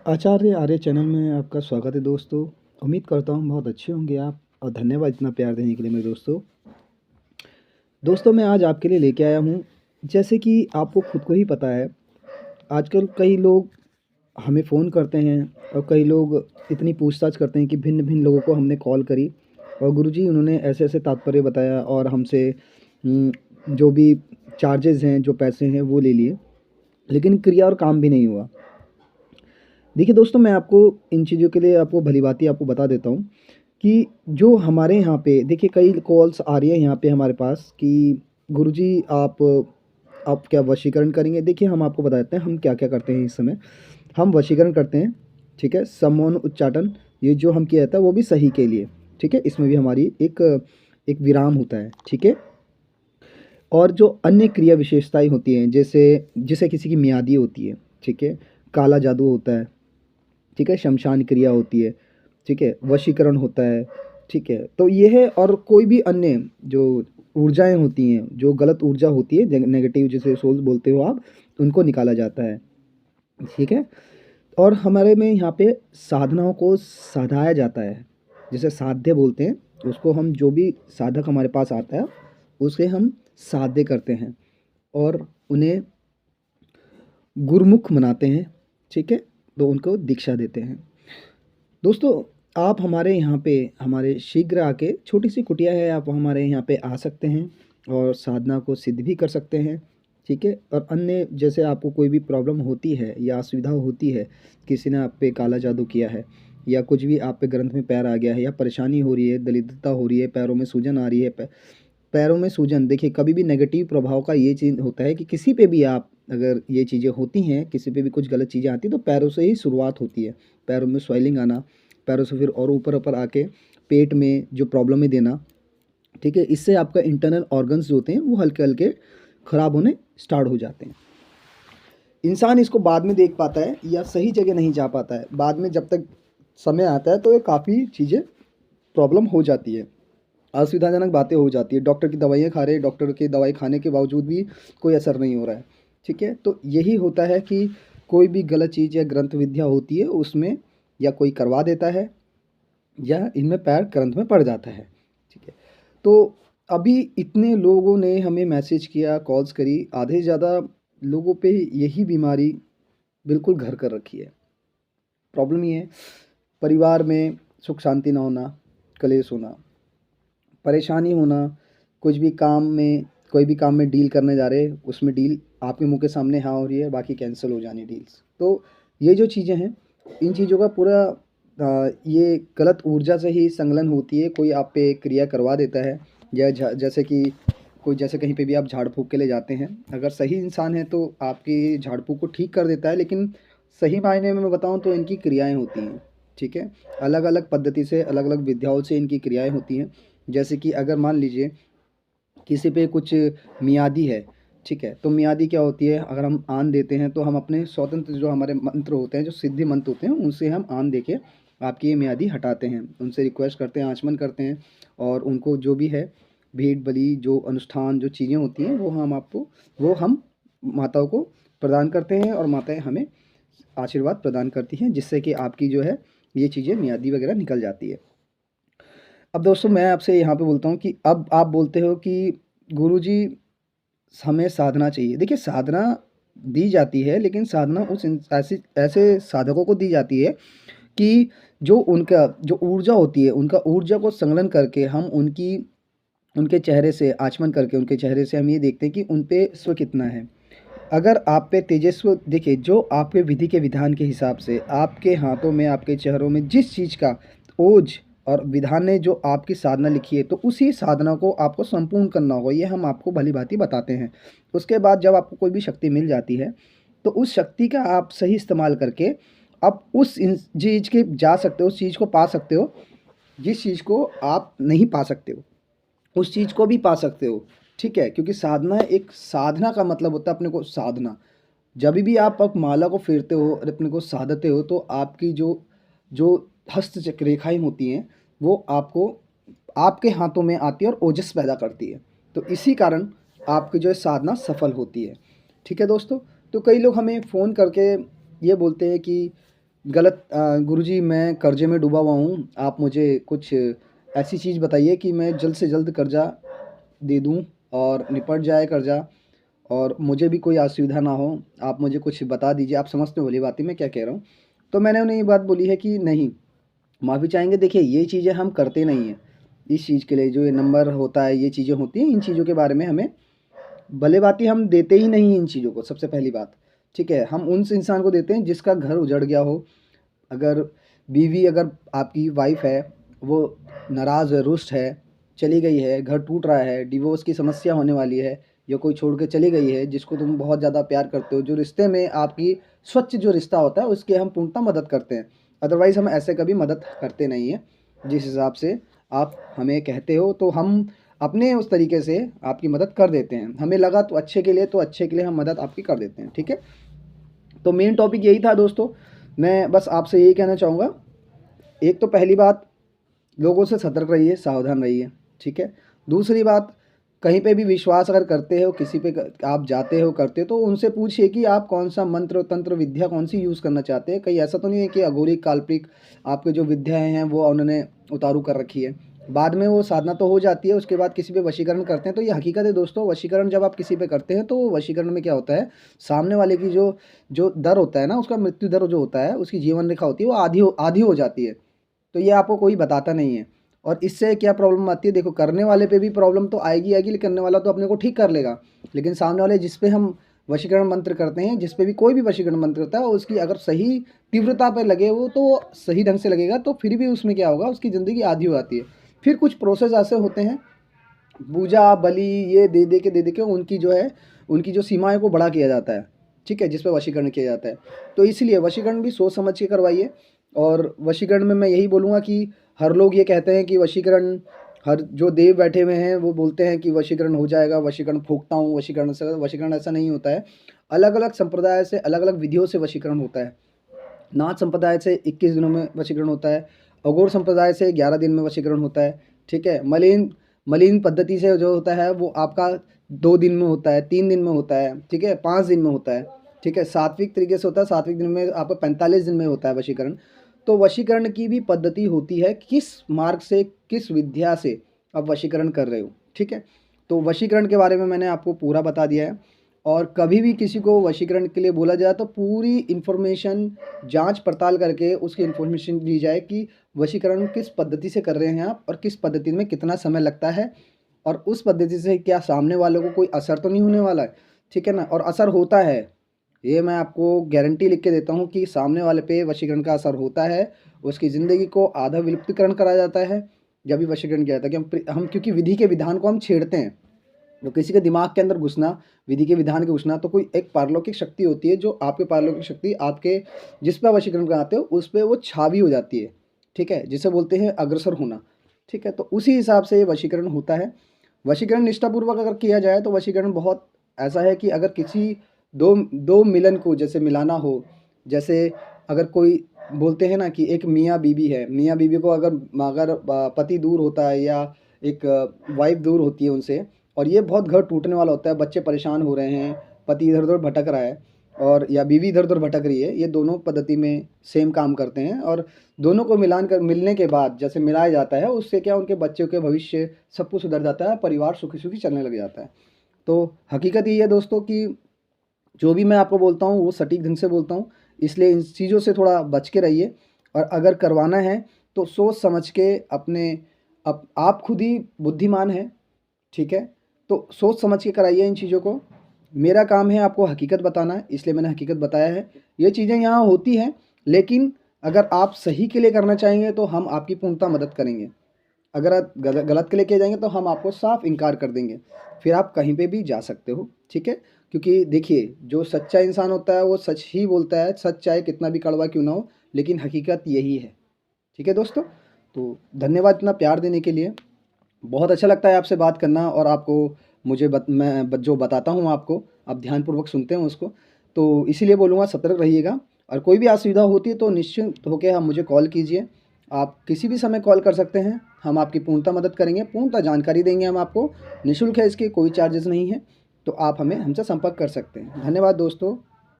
आचार्य आर्य channel में आपका स्वागत है दोस्तों। उम्मीद करता हूँ बहुत अच्छे होंगे आप और धन्यवाद इतना प्यार देने के लिए मेरे दोस्तों। मैं आज आपके लिए लेके आया हूँ, जैसे कि आपको खुद को ही पता है, आजकल कई लोग हमें फ़ोन करते हैं और कई लोग इतनी पूछताछ करते हैं कि भिन्न-भिन्न लोगों को हमने कॉल करी और गुरुजी उन्होंने ऐसे-ऐसे तात्पर्य बताया और हमसे जो भी चार्जेज़ हैं, जो पैसे हैं वो ले लिए, लेकिन क्रिया और काम भी नहीं हुआ। देखिए दोस्तों, मैं आपको इन चीज़ों के लिए आपको भली-भाँति आपको बता देता हूँ कि जो हमारे यहाँ पे देखिए कई कॉल्स आ रही है यहाँ पे हमारे पास कि गुरुजी आप क्या वशीकरण करेंगे? देखिए हम आपको बता देते हैं हम क्या-क्या करते हैं इस समय। हम वशीकरण करते हैं, ठीक है? सम्मोहन उच्चाटन, ये जो हम किया जाता है वो भी सही के लिए, ठीक है? इसमें भी हमारी एक एक विराम होता है, ठीक है? और जो अन्य क्रिया विशेषताएँ होती हैं जैसे जैसे किसी की मियादी होती है, ठीक है? काला जादू होता है, ठीक है? शमशान क्रिया होती है, ठीक है? वशीकरण होता है, ठीक है? तो ये है और कोई भी अन्य जो ऊर्जाएँ होती हैं, जो गलत ऊर्जा होती है, नेगेटिव जिसे सोल्स बोलते हो आप, उनको निकाला जाता है, ठीक है? और हमारे में यहाँ पे साधनाओं को साधाया जाता है, जिसे साध्य बोलते हैं, उसको हम जो भी साधक हमारे पास आता है, उसे हम साध्य करते हैं और उन्हें गुरुमुख मनाते हैं, ठीक है? तो उनको दीक्षा देते हैं। दोस्तों, आप हमारे यहाँ पे हमारे शीघ्र आके छोटी-सी कुटिया है, आप हमारे यहाँ पे आ सकते हैं और साधना को सिद्ध भी कर सकते हैं, ठीक है? और अन्य जैसे आपको कोई भी प्रॉब्लम होती है या असुविधा होती है, किसी ने आप पे काला जादू किया है या कुछ भी आप पे ग्रंथ में पैर आ गया है या परेशानी हो रही है, दरिद्रता हो रही है, पैरों में सूजन आ रही है, पैरों में सूजन, देखिए कभी भी नेगेटिव प्रभाव का ये चीज़ होता है कि किसी पे भी आप अगर ये चीज़ें होती हैं, किसी पे भी कुछ गलत चीज़ें आती हैं, तो पैरों से ही शुरुआत होती है। पैरों में स्वेलिंग आना, पैरों से फिर और ऊपर-ऊपर आके पेट में जो प्रॉब्लमें देना, ठीक है? इससे आपका इंटरनल ऑर्गन्स जो होते हैं, वो हल्के-हल्के खराब होने स्टार्ट हो जाते हैं। इंसान इसको बाद में देख पाता है या सही जगह नहीं जा पाता है। बाद में जब तक समय आता है, तो ये काफ़ी चीज़ें प्रॉब्लम हो जाती है। असुविधाजनक बातें हो जाती है। डॉक्टर की दवाइयाँ खा रहे हैं, डॉक्टर की दवाई खाने के बावजूद भी कोई असर नहीं हो रहा है, ठीक है? तो यही होता है कि कोई भी गलत चीज़ या ग्रंथ विद्या होती है उसमें या कोई करवा देता है या इनमें पैर ग्रंथ में पड़ जाता है, ठीक है? तो अभी इतने लोगों ने हमें मैसेज किया, कॉल्स करी, आधे से ज़्यादा लोगों पे यही बीमारी बिल्कुल घर कर रखी है। प्रॉब्लम ये है, परिवार में सुख शांति ना होना, कलेश होना, परेशानी होना, कुछ भी काम में कोई भी काम में डील करने जा रहे हैं, उसमें डील आपके मुँह के सामने हाँ हो रही है, बाकी कैंसल हो जानी डील्स। तो ये जो चीज़ें हैं, इन चीज़ों का पूरा ये गलत ऊर्जा से ही संलग्न होती है। कोई आप पे क्रिया करवा देता है या जैसे कि कोई जैसे कहीं पे भी आप झाड़-फूँक के लिए जाते हैं, अगर सही इंसान है तो आपकी झाड़-फूँक को ठीक कर देता है, लेकिन सही मायने में मैं बताऊँ तो इनकी क्रियाएँ होती हैं, ठीक है? अलग-अलग पद्धति से, अलग-अलग विधियों से इनकी क्रियाएँ होती हैं। जैसे कि अगर मान लीजिए किसी पे कुछ मियादी है, ठीक है? तो मियादी क्या होती है, अगर हम आन देते हैं तो हम अपने स्वतंत्र जो हमारे मंत्र होते हैं, जो सिद्धि मंत्र होते हैं, उनसे हम आन दे के आपकी ये मियादी हटाते हैं। उनसे रिक्वेस्ट करते हैं, आचमन करते हैं और उनको जो भी है भेंट बलि जो अनुष्ठान जो चीज़ें होती हैं वो हम माताओं को प्रदान करते हैं और माताएँ हमें आशीर्वाद प्रदान करती हैं, जिससे कि आपकी जो है ये चीज़ें मियादी वगैरह निकल जाती है। अब दोस्तों, मैं आपसे यहाँ पे बोलता हूँ कि अब आप बोलते हो कि गुरुजी हमें साधना चाहिए। देखिए साधना दी जाती है, लेकिन साधना उस ऐसे ऐसे साधकों को दी जाती है कि जो उनका जो ऊर्जा होती है, उनका ऊर्जा को संलग्न करके हम उनके चेहरे से आचमन करके उनके चेहरे से हम ये देखते हैं कि उन पे स्व कितना है। अगर आप पे तेजस्व देखिए, जो आपके विधि के विधान के हिसाब से आपके हाथों में, आपके चेहरों में जिस चीज़ का ओज और विधान ने जो आपकी साधना लिखी है, तो उसी साधना को आपको संपूर्ण करना होगा। ये हम आपको भली-भाँति बताते हैं। उसके बाद जब आपको कोई भी शक्ति मिल जाती है, तो उस शक्ति का आप सही इस्तेमाल करके आप उस इन चीज़ के जा सकते हो, उस चीज़ को पा सकते हो, जिस चीज़ को आप नहीं पा सकते हो। उस चीज़ को भी पा सकते हो, ठीक है? क्योंकि साधना एक साधना का मतलब होता है अपने को साधना। जभी भी आप माला को फेरते हो और अपने को साधते हो, तो आपकी जो जो हस्तचक्र रेखाएँ होती हैं, वो आपको आपके हाथों में आती है और ओजस पैदा करती है। तो इसी कारण आपकी जो है साधना सफल होती है। ठीक है दोस्तों? तो कई लोग हमें फ़ोन करके ये बोलते हैं कि गलत गुरुजी मैं कर्जे में डूबा हुआ हूँ, आप मुझे कुछ ऐसी चीज़ बताइए कि मैं जल्द से जल्द कर्जा दे दूँ और निपट जाए कर्जा, और मुझे भी कोई असुविधा ना हो। आप मुझे कुछ बता दीजिए, आप समझते हो भली भांति मैं क्या कह रहा हूँ। तो मैंने उन्हें ये बात बोली है कि नहीं, माफ़ी चाहेंगे। देखिए ये चीज़ें हम करते नहीं हैं, इस चीज़ के लिए जो ये नंबर होता है, ये चीज़ें होती हैं, इन चीज़ों के बारे में हमें भले बाती हम देते ही नहीं हैं इन चीज़ों को, सबसे पहली बात। ठीक है, हम उन इंसान को देते हैं जिसका घर उजड़ गया हो। अगर बीवी, अगर आपकी वाइफ है, वो नाराज़ है, रुष्ट है, चली गई है, घर टूट रहा है, डिवोर्स की समस्या होने वाली है, या कोई छोड़ के चली गई है जिसको तुम बहुत ज़्यादा प्यार करते हो, जो रिश्ते में आपकी स्वच्छ जो रिश्ता होता है उसकी हम पूर्णतः मदद करते हैं। अदरवाइज़ हम ऐसे कभी मदद करते नहीं हैं। जिस हिसाब से आप हमें कहते हो तो हम अपने उस तरीके से आपकी मदद कर देते हैं। हमें लगा तो अच्छे के लिए, तो अच्छे के लिए हम मदद आपकी कर देते हैं। ठीक है, तो मेन टॉपिक यही था दोस्तों। मैं बस आपसे यही कहना चाहूँगा, एक तो पहली बात, लोगों से सतर्क रहिए, सावधान रहिए। ठीक है, दूसरी बात, कहीं पे भी विश्वास अगर करते हो, किसी पे आप जाते हो करते हो, तो उनसे पूछिए कि आप कौन सा मंत्र तंत्र विद्या कौन सी यूज़ करना चाहते हैं। कहीं ऐसा तो नहीं है कि अघोरिक काल्पनिक आपके जो विद्याएं हैं वो उन्होंने उतारू कर रखी है। बाद में वो साधना तो हो जाती है, उसके बाद किसी पे वशीकरण करते हैं। तो ये हकीकत है दोस्तों, वशीकरण जब आप किसी पे करते हैं तो वशीकरण में क्या होता है, सामने वाले की जो जो दर होता है ना, उसका मृत्यु दर जो होता है, उसकी जीवन रेखा होती है, वो आधी हो जाती है। तो ये आपको कोई बताता नहीं है। और इससे क्या प्रॉब्लम आती है, देखो करने वाले पे भी प्रॉब्लम तो आएगी आएगी, लेकिन करने वाला तो अपने को ठीक कर लेगा। लेकिन सामने वाले जिस पे हम वशीकरण मंत्र करते हैं, जिस पे भी कोई भी वशीकरण मंत्र होता है, उसकी अगर सही तीव्रता पे लगे वो, तो सही ढंग से लगेगा, तो फिर भी उसमें क्या होगा, उसकी ज़िंदगी आधी हो जाती है। फिर कुछ प्रोसेस ऐसे होते हैं, पूजा बलि ये दे दे के उनकी जो है, उनकी जो सीमाएं को बड़ा किया जाता है। ठीक है, जिस पे वशीकरण किया जाता है। तो इसलिए वशीकरण भी सोच समझ के करवाइए। और वशीकरण में मैं यही बोलूँगा कि हर लोग ये कहते हैं कि वशीकरण, हर जो देव बैठे हुए हैं वो बोलते हैं कि वशीकरण हो जाएगा, वशीकरण फूँकता हूँ, वशीकरण से, वशीकरण ऐसा नहीं होता है। अलग अलग संप्रदाय से, अलग अलग विधियों से वशीकरण होता है। नाथ संप्रदाय से 21 दिनों में वशीकरण होता है, अघोर संप्रदाय से 11 दिन में वशीकरण होता है। ठीक है, मलिन मलिन पद्धति से जो होता है वो आपका 2 दिन में होता है, 3 दिन में होता है। ठीक है, 5 दिन में होता है। ठीक है, सात्विक तरीके से होता है, सात्विक दिन में आपका 45 दिन में होता है वशीकरण। तो वशीकरण की भी पद्धति होती है, किस मार्ग से, किस विद्या से आप वशीकरण कर रहे हो। ठीक है, तो वशीकरण के बारे में मैंने आपको पूरा बता दिया है। और कभी भी किसी को वशीकरण के लिए बोला जाए तो पूरी इन्फॉर्मेशन जांच पड़ताल करके उसकी इन्फॉर्मेशन ली जाए कि वशीकरण किस पद्धति से कर रहे हैं आप, और किस पद्धति में कितना समय लगता है, और उस पद्धति से क्या सामने वालों को कोई असर तो नहीं होने वाला है। ठीक है ना, और असर होता है, ये मैं आपको गारंटी लिख के देता हूँ कि सामने वाले पे वशीकरण का असर होता है। उसकी ज़िंदगी को आधा विलुप्तिकरण करा जाता है जब भी वशीकरण किया जाता है। कि हम क्योंकि विधि के विधान को हम छेड़ते हैं, तो किसी के दिमाग के अंदर घुसना, विधि के विधान के घुसना, तो कोई एक पारलौकिक शक्ति होती है, जो आपके पारलौकिक शक्ति आपके जिस पर वशीकरण कराते हो उस पर वो छावी हो जाती है। ठीक है, जिसे बोलते हैं अग्रसर होना। ठीक है, तो उसी हिसाब से ये वशीकरण होता है। वशीकरण निष्ठापूर्वक अगर किया जाए तो वशीकरण बहुत ऐसा है कि अगर किसी दो दो मिलन को जैसे मिलाना हो, जैसे अगर कोई बोलते हैं ना कि एक मियाँ बीवी है, मियाँ बीवी को अगर अगर पति दूर होता है, या एक वाइफ दूर होती है उनसे, और ये बहुत घर टूटने वाला होता है, बच्चे परेशान हो रहे हैं, पति इधर उधर भटक रहा है, और या बीवी इधर उधर भटक रही है, ये दोनों पद्धति में सेम काम करते हैं। और दोनों को मिलान कर मिलने के बाद जैसे मिलाया जाता है, उससे क्या उनके बच्चों के भविष्य सब कुछ सुधर जाता है, परिवार सुखी सुखी चलने लग जाता है। तो हकीकत यही है दोस्तों कि जो भी मैं आपको बोलता हूँ वो सटीक ढंग से बोलता हूँ, इसलिए इन चीज़ों से थोड़ा बच के रहिए। और अगर करवाना है तो सोच समझ के अपने, अब आप खुद ही बुद्धिमान हैं। ठीक है, तो सोच समझ के कराइए इन चीज़ों को। मेरा काम है आपको हकीकत बताना, इसलिए मैंने हकीकत बताया है। ये चीज़ें यहाँ होती हैं, लेकिन अगर आप सही के लिए करना चाहेंगे तो हम आपकी पूर्णतः मदद करेंगे। अगर आप गलत के लिए किए जाएंगे तो हम आपको साफ इनकार कर देंगे, फिर आप कहीं पे भी जा सकते हो। ठीक है, क्योंकि देखिए जो सच्चा इंसान होता है वो सच ही बोलता है, सच चाहे कितना भी कड़वा क्यों ना हो, लेकिन हकीकत यही है। ठीक है दोस्तों, तो धन्यवाद इतना प्यार देने के लिए। बहुत अच्छा लगता है आपसे बात करना, और आपको मुझे जो बताता हूँ आपको, आप ध्यानपूर्वक सुनते हैं उसको। तो इसीलिए बोलूँगा सतर्क रहिएगा, और कोई भी असुविधा होती है तो निश्चिंत होकर हम मुझे कॉल कीजिए। आप किसी भी समय कॉल कर सकते हैं, हम आपकी पूर्णतः मदद करेंगे, पूर्णतः जानकारी देंगे हम आपको। निःशुल्क है, इसके कोई चार्जेस नहीं है। तो आप हमसे संपर्क कर सकते हैं। धन्यवाद दोस्तों।